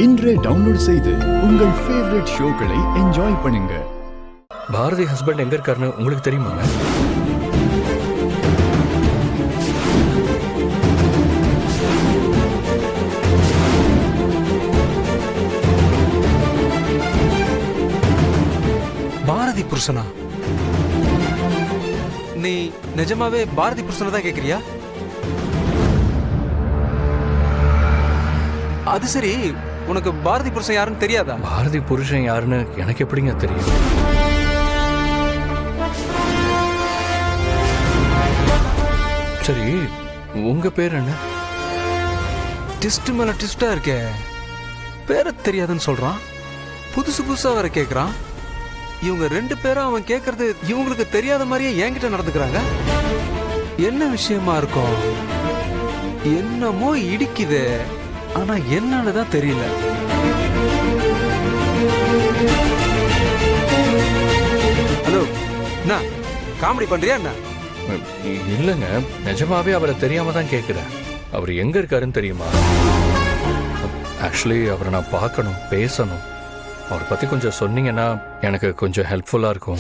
இன்றே டவுன்லோட் செய்து உங்கள் ஃபேவரட் ஷோக்களை என்ஜாய் பண்ணுங்க. பாரதி ஹஸ்பண்ட் எங்க இருக்காருன்னு உங்களுக்கு தெரியுமாங்க? பாரதி புருஷனா? நீ நிஜமாவே பாரதி புருஷனை தான் கேக்குறியா? அது சரி, உனக்கு பாரதி புருஷன் யாருன்னு தெரியாதா? பாரதி புருஷன் யாருன்னு எனக்கு எப்படிங்க தெரியும்? சரி, உங்க பேர் என்ன? டிஸ்ட் மேல டிஸ்டா இருக்கே. பேரை தெரியாதுன்னு சொல்றான், புதுசு புதுசா வர கேக்குறான். இவங்க ரெண்டு பேரும் அவன் கேக்குறது இவங்களுக்கு தெரியாத மாதிரியே என்கிட்ட நடந்துக்கிறாங்க. என்ன விஷயமா இருக்கும்? என்னமோ இடிக்குது, ஆனா என்னன்னு தான் தெரியல. ஹலோ, என்ன காமெடி பண்றியா என்ன? இல்லைங்க, நிஜமாவே அவரை தெரியாம தான் கேட்குறேன். அவர் எங்க இருக்காருன்னு தெரியுமா? ஆக்சுவலி அவரை நான் பார்க்கணும், பேசணும். அவரை பத்தி கொஞ்சம் சொன்னீங்கன்னா எனக்கு கொஞ்சம் ஹெல்ப்ஃபுல்லா இருக்கும்.